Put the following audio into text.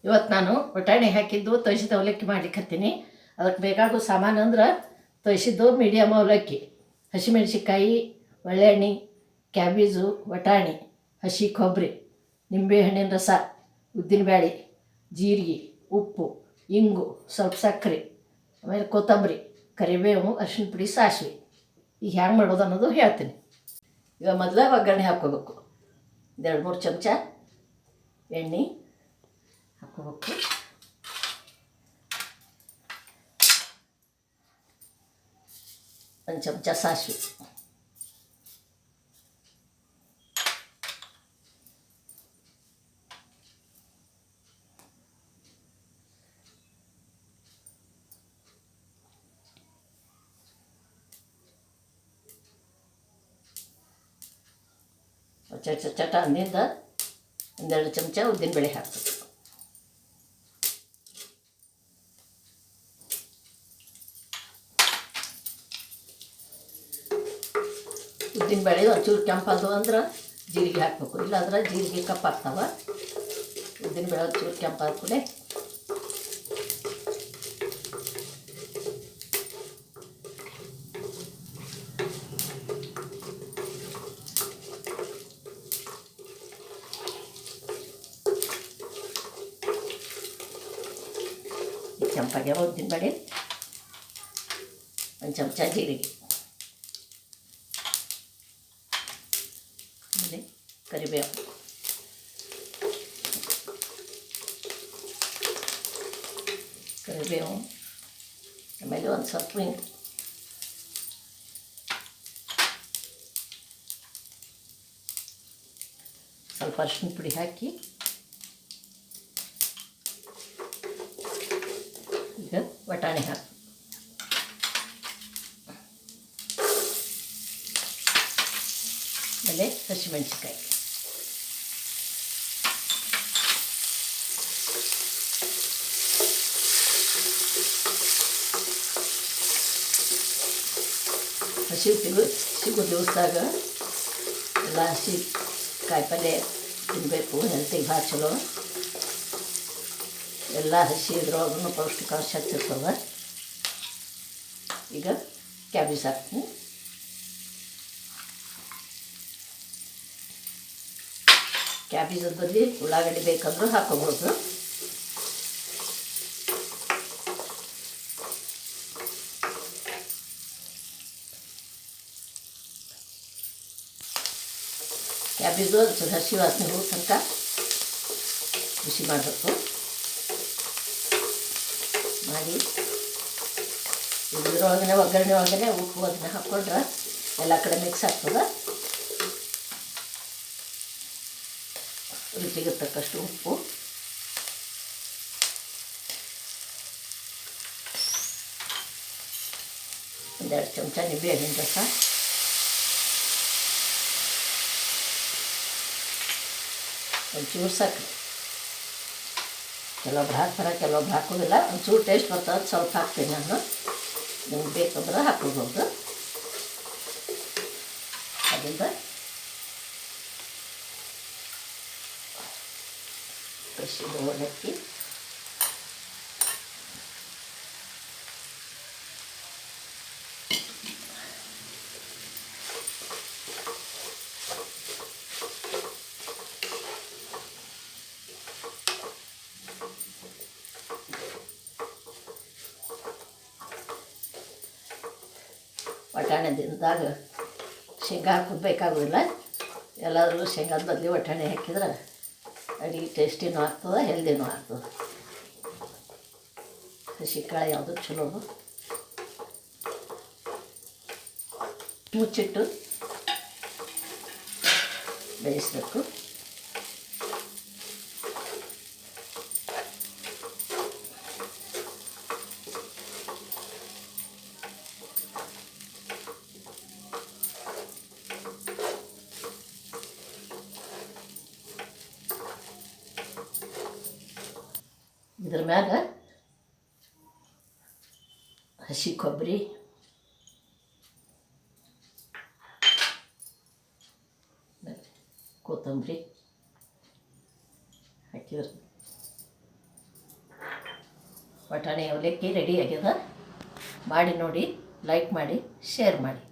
ಇವತ್ತು ನಾನು ಬಟಾಣಿ ಹಾಕಿದ್ದು ತೋಯಿಸಿದ ಅವಲಕ್ಕಿ ಮಾಡ್ಲಿಕ್ಕತ್ತೀನಿ. ಅದಕ್ಕೆ ಬೇಕಾಗೋ ಸಾಮಾನು ಅಂದ್ರೆ ತೋಯಿಸಿದ್ದು ಮೀಡಿಯಮ್ ಅವಲಕ್ಕಿ, ಹಸಿಮೆಣ್ಸಿಕಾಯಿ, ಒಳ್ಳೆಣ್ಣೆ, ಕ್ಯಾಬೇಜು, ಬಟಾಣಿ, ಹಸಿ ಕೊಬ್ಬರಿ, ನಿಂಬೆಹಣ್ಣಿನ ರಸ, ಉದ್ದಿನಬೇಳೆ, ಜೀರಿಗೆ, ಉಪ್ಪು, ಇಂಗು, ಸ್ವಲ್ಪ ಸಕ್ಕರೆ, ಆಮೇಲೆ ಕೊತ್ತಂಬರಿ, ಕರಿಬೇವು, ಅರಿಶಿನ ಪುಡಿ, ಸಾಸಿವೆ. ಈಗ ಹ್ಯಾಂಗೆ ಮಾಡೋದು ಅನ್ನೋದು ಹೇಳ್ತೀನಿ. ಈಗ ಮೊದಲ ಒಗ್ಗರಣೆ ಹಾಕ್ಕೋಬೇಕು. 2-3 ಚಮಚ ಎಣ್ಣೆ ಹಾಕ್ಕೋಬೇಕು. ಒಂದು ಚಮಚ ಸಾಸಿವೆ, ಚಟ ಅಂದಿಂದ 1-2 ಚಮಚ ಉದ್ದಿನಬೇಳೆ ಹಾಕ್ಬೇಕು. ಉದ್ದಿನಬೇಳೆ ಒಂಚೂರು ಕೆಂಪಾದವು ಅಂದ್ರೆ ಜೀರಿಗೆ ಹಾಕಬೇಕು, ಇಲ್ಲಾಂದ್ರೆ ಜೀರಿಗೆ ಕಪ್ಪಾಗ್ತಾವೆ. ಉದ್ದಿನಬೇಳೆ ಒಂಚೂರು ಕೆಂಪಾದ ಕೂಡ ಕೆಂಪಾಗ್ಯಾವ ಉದ್ದಿನಬೇಳೆ. 1 ಚಮಚ ಜೀರಿಗೆ, ಆಮೇಲೆ ಕರಿಬೇವು, ಆಮೇಲೆ ಒಂದು ಸ್ವಲ್ಪ ಹಿಂಗೆ, ಸ್ವಲ್ಪ ಅರಿಶಿನ ಪುಡಿ ಹಾಕಿ ಈಗ ಬಟಾಣಿ ಹಾಕಿ, ಆಮೇಲೆ ಹಸಿಮೆಣ್ಸಿಕಾಯಿ, ಸಿಗೋ ದಿವಸದಾಗ ಎಲ್ಲ ಹಸಿ ಕಾಯಿಪಲ್ಯ ತಿನ್ನಬೇಕು, ಹೆಲ್ತಿಗೆ ಭಾಳ ಚಲೋ. ಎಲ್ಲ ಹಸಿ ಇದ್ರೊಳಗೂ ಪೌಷ್ಟಿಕಾಂಶ ಹಚ್ಚಿರ್ತವೆ. ಈಗ ಕ್ಯಾಬೇಜ್ ಹಾಕ್ತೀನಿ. ಕ್ಯಾಬೇಜ್ ಬದಲಿ ಉಳ್ಳಾಗಡ್ಡಿ ಬೇಕಂದ್ರೂ ಹಾಕೋಬೋದು. ಕ್ಯಾಬೇಜು ಒಂಚೂರು ಹಸಿ ವಾಸನೆ ಹೋಗೋ ತನಕ ಬಿಸಿ ಮಾಡಬೇಕು. ಮಾಡಿ ಇದ್ರೊಳಗನೆ ಒಗ್ಗರಣೆ ಒಳಗನೆ ಉಪ್ಪು ಅದನ್ನ ಹಾಕ್ಕೊಂಡ್ರೆ ಎಲ್ಲ ಕಡೆ ಮಿಕ್ಸ್ ಆಗ್ತದೆ. ರುಚಿಗೆ ತಕ್ಕಷ್ಟು ಉಪ್ಪು, ಒಂದೆರಡು ಚಮಚ ನಿಂಬೆಹಣ್ಣಿನ ರಸ, ಒಂಚೂರು ಸಕ್ಕರೆ. ಕೆಲವೊಬ್ರು ಹಾಕ್ತಾರೆ, ಕೆಲವೊಬ್ರು ಹಾಕೋದಿಲ್ಲ. ಒಂಚೂರು ಟೇಸ್ಟ್ ಬರ್ತದೆ, ಸ್ವಲ್ಪ ಹಾಕ್ತೀನಿ ನಾನು. ನಿಮ್ಗೆ ಬೇಕಂದ್ರೆ ಹಾಕೋಬೋದು. ಅದರಿಂದ ಹಸಿದು ಅವಲಕ್ಕಿ ಬಟಾಣೆದಿಂದಾಗ ಶೇಂಗಾ ಹಾಕೋದು ಬೇಕಾಗೋದಿಲ್ಲ. ಎಲ್ಲಾದರೂ ಶೇಂಗಾದ ಬದಲಿ ಬಟಾಣಿ ಹಾಕಿದ್ರೆ ಅಡುಗೆ ಟೇಸ್ಟಿನೂ ಆಗ್ತದೆ, ಹೆಲ್ದಿನೂ ಆಗ್ತದೆ. ಹಸಿ ಕಾಳು ಯಾವುದು ಚಲೋ ಮುಚ್ಚಿಟ್ಟು ಬೇಯಿಸ್ಬೇಕು. ಇದ್ರ ಮ್ಯಾಗ ಹಸಿ ಕೊಬ್ಬರಿ, ಕೊತ್ತಂಬರಿ ಹಾಕಿದ್ರೆ ಬಟಾಣಿ ಅವಲಕ್ಕಿ ರೆಡಿ ಆಗ್ಯದ. ಮಾಡಿ ನೋಡಿ, ಲೈಕ್ ಮಾಡಿ, ಶೇರ್ ಮಾಡಿ.